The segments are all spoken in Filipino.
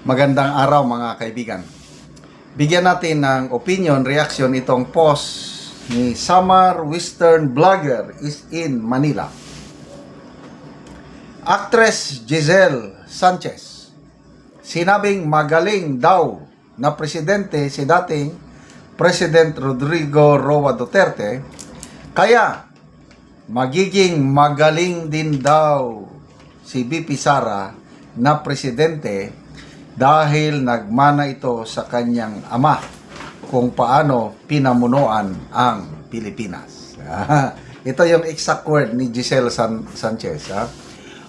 Magandang araw mga kaibigan. Bigyan natin ng opinion, reaction itong post ni Summer Western Vlogger is in Manila. Actress Giselle Sanchez sinabing magaling daw na presidente si dating President Rodrigo Roa Duterte, kaya magiging magaling din daw si VP Sara na presidente dahil nagmana ito sa kanyang ama kung paano pinamunuan ang Pilipinas. Ito yung exact word ni Giselle Sanchez.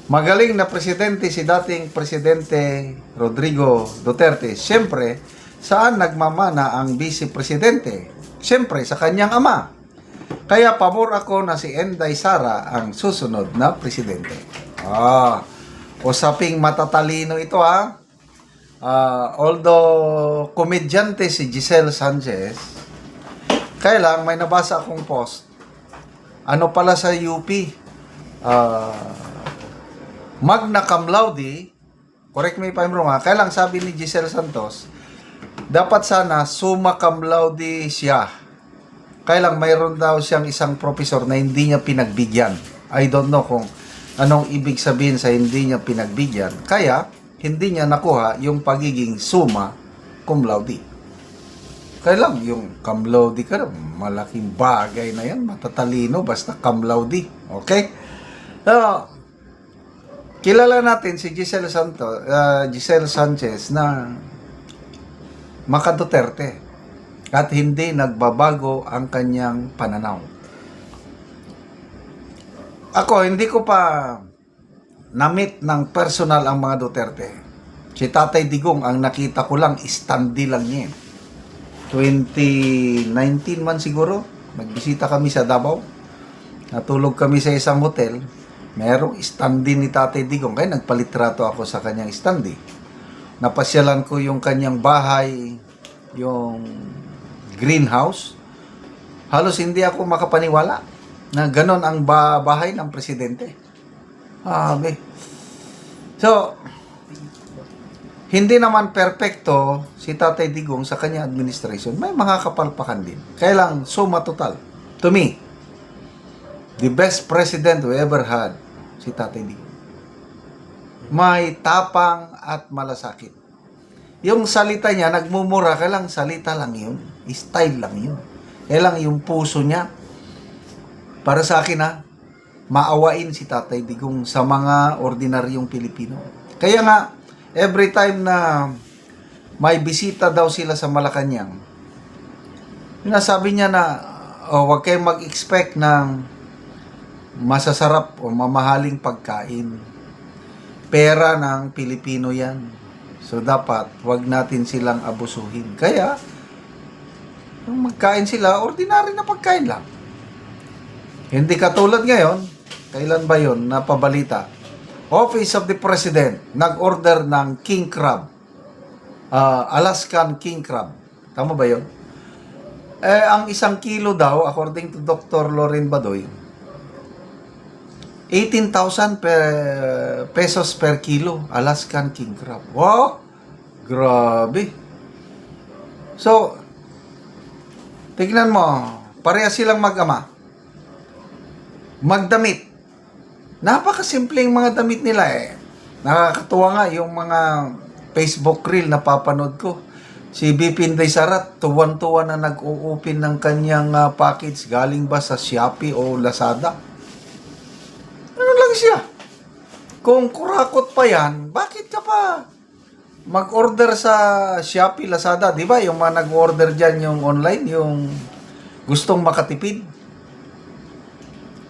Magaling na presidente si dating Presidente Rodrigo Duterte. Siyempre, saan nagmamana ang Vice Presidente? Siyempre, sa kanyang ama. Kaya pabor ako na si Inday Sara ang susunod na presidente. Usaping matatalino ito although komedyante si Giselle Sanchez, kaya lang may nabasa akong post. Ano pala sa UP? Magna cum laude, correct me if I'm wrong kaya lang sabi ni Giselle Santos, dapat sana summa cum laude siya. Kaya lang mayroon daw siyang isang professor na hindi niya pinagbigyan. I don't know kung anong ibig sabihin sa hindi niya pinagbigyan. Kaya hindi niya nakuha yung pagiging summa cum laude. Kaya lang yung cum laude ka, malaking bagay na yan, matatalino basta cum laude. Okay? So, kilala natin si Giselle Sanchez na maka-Duterte at hindi nagbabago ang kanyang pananaw. Ako, hindi ko pa na-meet ng personal ang mga Duterte. Si Tatay Digong, ang nakita ko lang, istandi lang niya. 2019 man siguro, nagbisita kami sa Davao. Natulog kami sa isang hotel. Merong istandi ni Tatay Digong. Kaya nagpalitrato ako sa kanyang istandi. Napasyalan ko yung kanyang bahay, yung greenhouse. Halos hindi ako makapaniwala na ganon ang bahay ng presidente. So, hindi naman perpekto si Tatay Digong sa kanyang administration. May mga kapalpakan din. Kaya lang, suma total. To me, the best president we ever had, si Tatay Digong. May tapang at malasakit. Yung salita niya, nagmumura, kaya lang salita lang yun. Style lang yun. Kaya lang yung puso niya, para sa akin maawain si Tatay Digong sa mga ordinaryong Pilipino. Kaya nga, every time na may bisita daw sila sa Malacanang, sinasabi niya na huwag kayong mag-expect ng masasarap o mamahaling pagkain. Pera ng Pilipino yan. So dapat huwag natin silang abusuhin. Kaya, nung magkain sila, ordinary na pagkain lang. Hindi katulad ngayon, kailan ba yun, napabalita? Office of the President, nag-order ng king crab. Alaskan king crab. Tama ba yun? Ang 1 kilo daw, according to Dr. Loren Badoy, 18,000 pesos per kilo, Alaskan king crab. Wow! Grabe. So, tignan mo, pareha silang mag-ama. Magdamit. Napakasimple yung mga damit nila Nakakatuwa nga yung mga Facebook reel na papanood ko. Si VP Inday Sara, tuwan-tuwa na nag-o-open ng kanyang package. Galing ba sa Shopee o Lazada? Ano lang siya? Kung kurakot pa yan, bakit ka pa mag-order sa Shopee, Lazada? Di ba yung mga nag-order dyan yung online, yung gustong makatipid?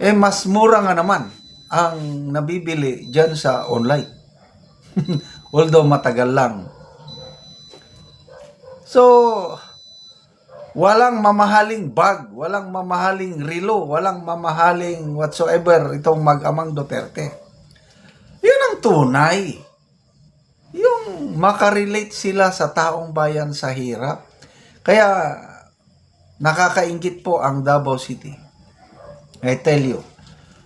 Mas mura nga naman ang nabibili dyan sa online. Although matagal lang. So, walang mamahaling bag, walang mamahaling relo, walang mamahaling whatsoever itong mag-amang Duterte. Yun ang tunay. Yung makarelate sila sa taong bayan sa hirap. Kaya, nakakaingit po ang Davao City. I tell you,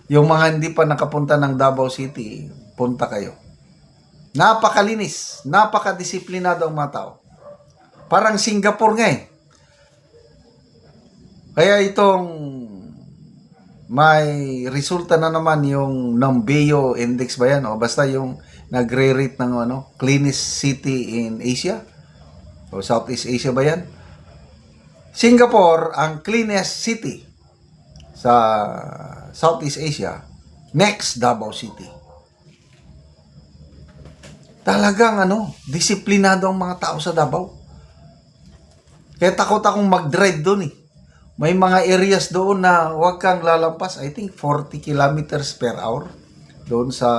yung mga hindi pa nakapunta ng Davao City, punta kayo. Napakalinis, napakadisiplinado ang mga tao. Parang Singapore nga eh. Kaya itong may resulta na naman yung Numbeo Index ba yan? O basta yung nagre-rate ng cleanest city in Asia? O Southeast Asia ba yan? Singapore, ang cleanest city sa Southeast Asia. Next, Davao City. Talagang disiplinado ang mga tao sa Davao. Kaya takot akong mag-drive doon eh. May mga areas doon na huwag kang lalampas. I think 40 kilometers per hour doon sa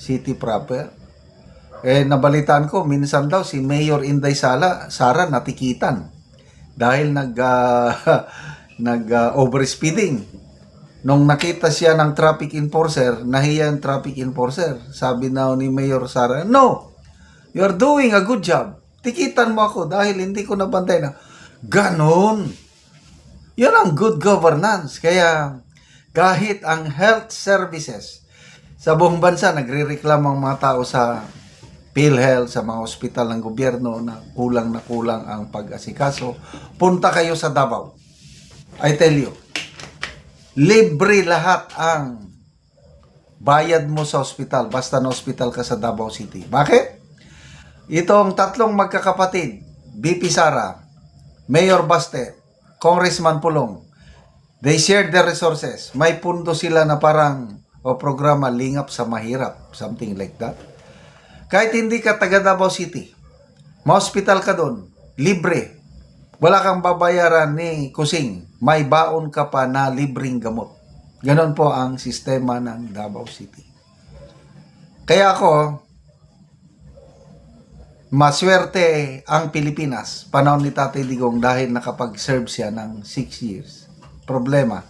city proper. Nabalitaan ko, minsan daw si Mayor Inday Sara natikitan dahil overspeeding. Nung nakita siya ng traffic enforcer, nahiya ang traffic enforcer. Sabi na ni Mayor Sara, "No, you're doing a good job. Tikitan mo ako dahil hindi ko nabantay na." Ganon. Yan ang good governance. Kaya kahit ang health services sa buong bansa, nagre-reklamo ang mga tao sa PhilHealth, sa mga ospital ng gobyerno na kulang ang pag-asikaso. Punta kayo sa Davao. I tell you, libre lahat ang bayad mo sa ospital basta na ospital ka sa Davao City. Bakit? Itong tatlong magkakapatid, BP Sara, Mayor Baste, Congressman Pulong, they shared their resources. May pundo sila na parang programa Lingap sa Mahirap, something like that. Kahit hindi ka taga Davao City, ma-hospital ka doon, libre. Wala kang babayaran ni kusing. May baon ka pa na libreng gamot. Ganon po ang sistema ng Davao City. Kaya ako, maswerte ang Pilipinas, panahon ni Tatay Digong dahil nakapag-serve siya ng 6 years. Problema,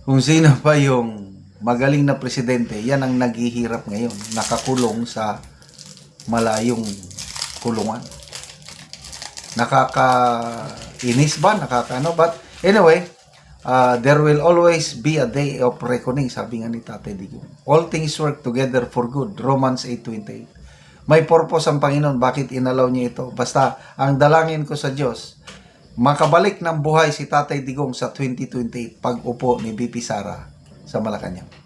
kung sino pa yung magaling na presidente, yan ang naghihirap ngayon, nakakulong sa malayong kulungan. Nakakainis ba? But anyway, there will always be a day of reckoning, sabi nga ni Tatay Digong. All things work together for good, Romans 8:28. May purpose ang Panginoon, bakit inalaw niya ito? Basta, ang dalangin ko sa Diyos, makabalik ng buhay si Tatay Digong sa 2028 pag-upo ni BP Sara sa Malacanang.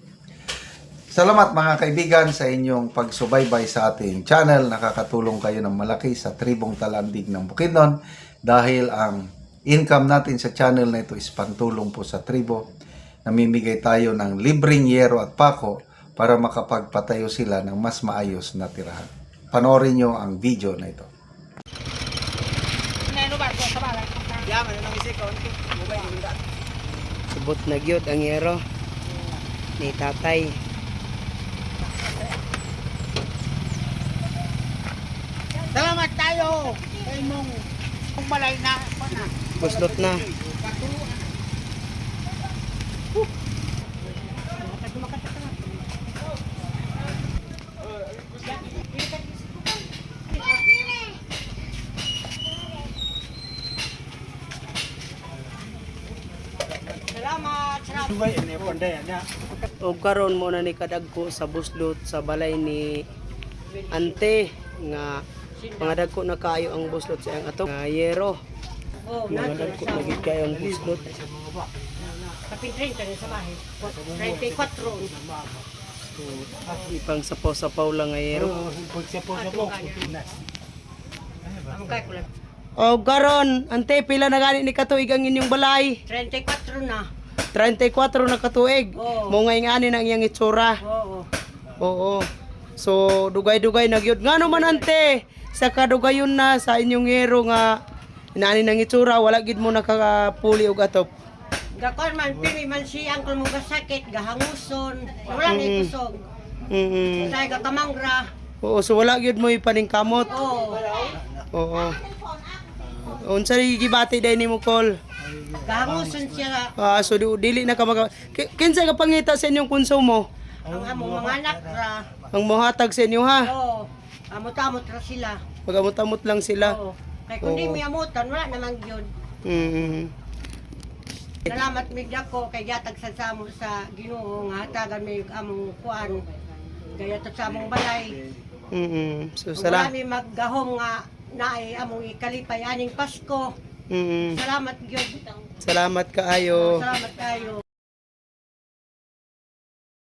Salamat mga kaibigan sa inyong pagsubaybay sa ating channel. Nakakatulong kayo ng malaki sa Tribong Talandig ng Bukidnon dahil ang income natin sa channel na ito is pantulong po sa tribo. Namimigay tayo ng libreng yero at pako para makapagpatayo sila ng mas maayos na tirahan. Panoorin nyo ang video na ito. Subot na gyud ang yero ni tatay. Salamat tayo kay mong balay na. Buslot na. O karon mo na ni kadagko sa buslot sa balay ni ante nga mga dagko na kayo ang buslot sa ang ato nga yero. Mga dagko na gid kayo ang buslot. Kapin 30 sa bahay. 34. Ipang sapaw-sapaw lang nga yero. O karon ante pila na gani ni katuig ang inyong balay? 34 na. 34 na katuig. Oo. Mo ngay ngani nang iyang itsura. Oo. Oo. So dugay-dugay na gyud. Ngano man ante sa kadugayon na sa inyong hero nga inani nang itsura wala gid mo nakapuli og atop. Gakon man pili man si angkol mo gasakit, gahanguson, wala na ikusog. Say gakamangra. Oo, so wala gyud mo ipaningkamot. Oo. Oo. Unsa gibati day nimo kol? Gahanguson siya So dili na ka kinsa ka pangita sa inyong konsumo? ang among mga anak ra. Ang mohatag sa inyo ha. Oo. Amot-amot ra sila. Magamot-amot lang sila. Oo. Kay kundi Oo. mi amutan wala namang gyud. Salamat mig dako kay gatag sa samo sa Ginoo nga hatagan mi among kuan Gaya to sa among balay. So Wala mi maggahom nga naay among ikalipay aning Pasko. Salamat gyud. Salamat kaayo. Salamat kayo.